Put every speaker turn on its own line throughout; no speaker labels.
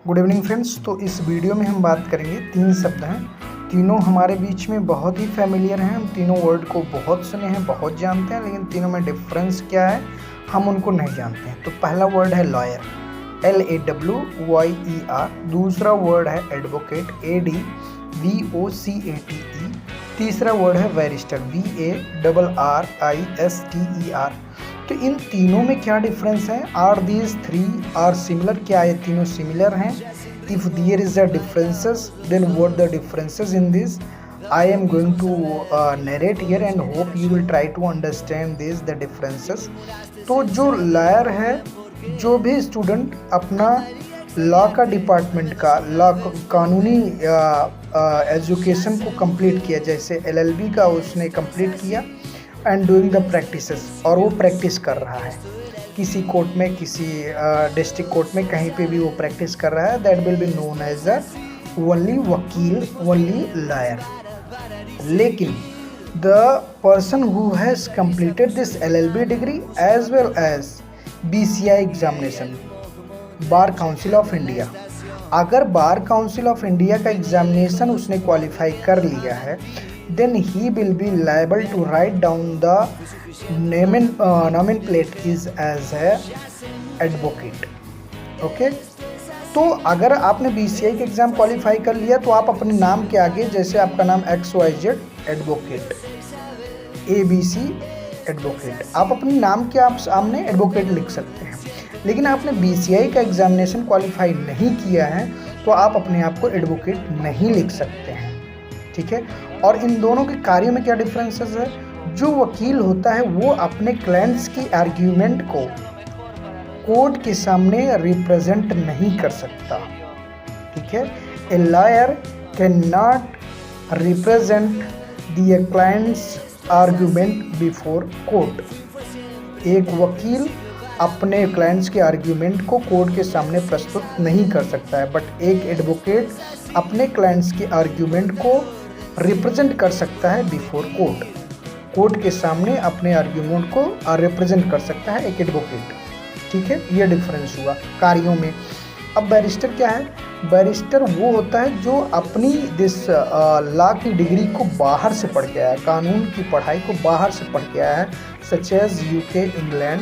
Good evening friends. तो इस video में हम बात करेंगे, तीन शब्द हैं, तीनों हमारे बीच में बहुत ही फैमिलियर हैं। हम तीनों वर्ड को बहुत सुने हैं, बहुत जानते हैं, लेकिन तीनों में डिफरेंस क्या है हम उनको नहीं जानते हैं। तो पहला वर्ड है लॉयर, LAWYER। दूसरा वर्ड है एडवोकेट, ADVOCATE। तीसरा वर्ड है बैरिस्टर, BARRISTER। तो इन तीनों में क्या डिफरेंस है? Are these three are similar? क्या ये तीनों सिमिलर हैं? If there is a differences, then what the differences in this? I am going to narrate here and hope you will try to understand this the differences. तो जो lawyer है, जो भी student अपना लॉ का department का law कानूनी education को कंप्लीट किया, जैसे LLB का उसने कंप्लीट किया एंड डूइंग द प्रैक्टिसेस, और वो प्रैक्टिस कर रहा है किसी कोर्ट में, किसी डिस्ट्रिक्ट कोर्ट में, कहीं पे भी वो प्रैक्टिस कर रहा है, that will be known as a only वकील, ओनली लॉयर। लेकिन the person who has completed this LLB degree as well as BCI examination, bar council of India, अगर बार काउंसिल ऑफ इंडिया का examination उसने qualify कर लिया है, then he will be liable to write down the nomenclature is as a advocate. Okay, तो अगर आपने BCI के एग्ज़ाम क्वालिफाई कर लिया तो आप अपने नाम के आगे, जैसे आपका नाम XYZ एडवोकेट, ABC एडवोकेट, आप अपने नाम के आप सामने एडवोकेट लिख सकते हैं। लेकिन आपने BCI का एग्ज़ामिनेशन क्वालिफाई नहीं किया है तो आप अपने आप को एडवोकेट नहीं लिख सकते हैं, ठीक है। और इन दोनों के कार्यों में क्या डिफरेंसेस है? जो वकील होता है वो अपने क्लाइंट्स की आर्ग्यूमेंट को कोर्ट के सामने रिप्रेजेंट नहीं कर सकता, ठीक है। A lawyer can not represent the clients argument before court. एक वकील अपने क्लाइंट्स के आर्ग्यूमेंट को कोर्ट के सामने प्रस्तुत नहीं कर सकता है, बट एक एडवोकेट अपने क्लाइंट्स के आर्ग्यूमेंट को रिप्रेजेंट कर सकता है बिफोर कोर्ट। कोर्ट के सामने अपने आर्ग्यूमेंट को रिप्रेजेंट कर सकता है एक एडवोकेट, ठीक है। ये डिफरेंस हुआ कार्यों में। अब बैरिस्टर क्या है? बैरिस्टर वो होता है जो अपनी दिस लॉ की डिग्री को बाहर से पढ़ के आया है, कानून की पढ़ाई को बाहर से पढ़ के आया है, such as UK, England,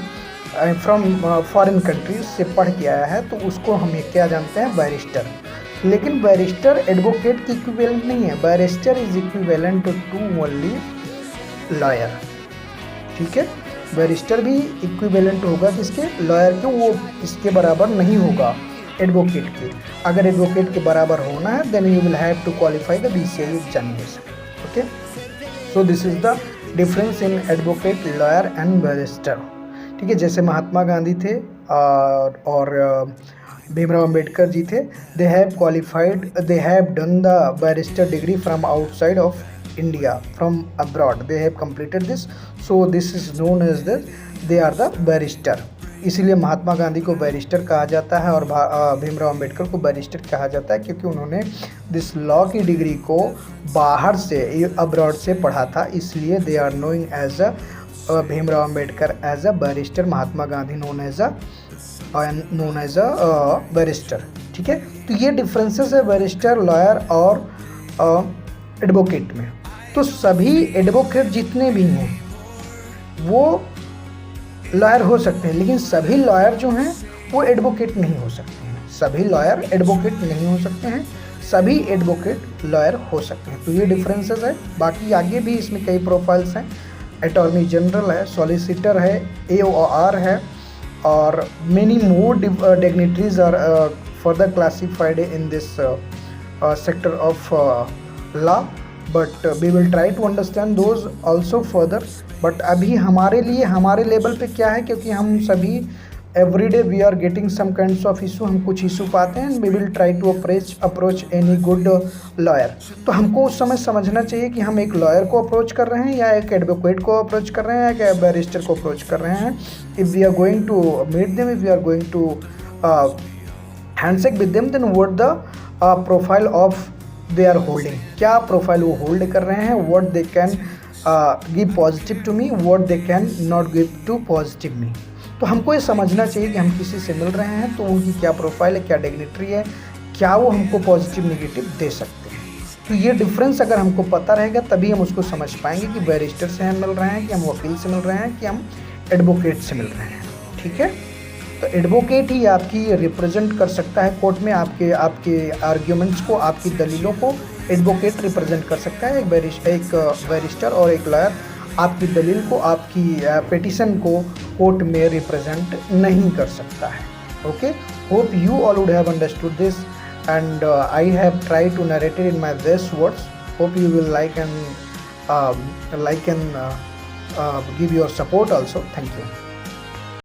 from foreign countries से पढ़ के आया है, तो उसको हम क्या जानते हैं? बैरिस्टर। लेकिन बैरिस्टर एडवोकेट की इक्विवेलेंट नहीं है। Barrister is equivalent to only lawyer, ठीक है। बैरिस्टर भी इक्विवेलेंट होगा किसके? लॉयर के, वो इसके बराबर नहीं होगा एडवोकेट के। अगर एडवोकेट के बराबर होना है then you will have to qualify the BCI examination, okay. So this is the difference in advocate, lawyer and barrister, ठीक है। जैसे महात्मा गांधी थे और भीमराव अंबेडकर जी थे, they have qualified, they have done the barrister degree from outside of India, from abroad, they have completed this, so this is known as the they are the barrister. इसीलिए महात्मा गांधी को barrister कहा जाता है और भीमराव अंबेडकर को बैरिस्टर कहा जाता है, क्योंकि उन्होंने दिस लॉ की डिग्री को बाहर से, अब्रॉड से पढ़ा था, इसलिए they are knowing as a Bhimrao Ambedkar as a barrister, Mahatma Gandhi known as a barrister, ठीक है। तो ये डिफरेंसेस है बैरिस्टर, लॉयर और एडवोकेट में। तो सभी एडवोकेट जितने भी हैं वो लॉयर हो सकते हैं, लेकिन सभी लॉयर जो हैं वो एडवोकेट नहीं हो सकते हैं। सभी लॉयर एडवोकेट नहीं हो सकते हैं, सभी एडवोकेट लॉयर हो सकते हैं। तो ये डिफरेंसेस है। बाकी आगे भी इसमें कई प्रोफाइल्स हैं, अटॉर्नी जनरल है, सॉलिसिटर है, AOR है, और many more dignitaries are further classified in this sector of law, but we will try to understand those also further. but अभी हमारे लिए, हमारे लेवल पे क्या है, क्योंकि हम सभी everyday we are getting some kinds of issue, हम कुछ इशू पाते हैं, we will try to approach any good lawyer। तो हमको उस समय समझना चाहिए कि हम एक लॉयर को अप्रोच कर रहे हैं या एक एडवोकेट को अप्रोच कर रहे हैं या बैरिस्टर को अप्रोच कर रहे हैं। If we are going to meet them, if we are going to handshake with them, then what the profile of they are holding, क्या प्रोफाइल वो होल्ड कर रहे हैं, what they can give positive to me, what they can not give to positive me. तो हमको ये समझना चाहिए कि हम किसी से मिल रहे हैं तो उनकी क्या प्रोफाइल है, क्या डिग्निटरी है, क्या वो हमको पॉजिटिव नेगेटिव दे सकते हैं। तो ये डिफरेंस अगर हमको पता रहेगा तभी हम उसको समझ पाएंगे कि बैरिस्टर से हम मिल रहे हैं, कि हम वकील से मिल रहे हैं, कि हम एडवोकेट से मिल रहे हैं। ठीक है, तो एडवोकेट ही आपकी रिप्रेजेंट कर सकता है कोर्ट में, आपके आर्ग्यूमेंट्स को, आपकी दलीलों को एडवोकेट रिप्रेजेंट कर सकता है। एक बैरिस्टर और एक लॉयर आपकी दलील को, आपकी पिटीशन को कोर्ट में रिप्रेजेंट नहीं कर सकता है। Okay, hope you all would have understood this and I have tried to narrate it in my best words. Hope you will like and give your support also. Thank you.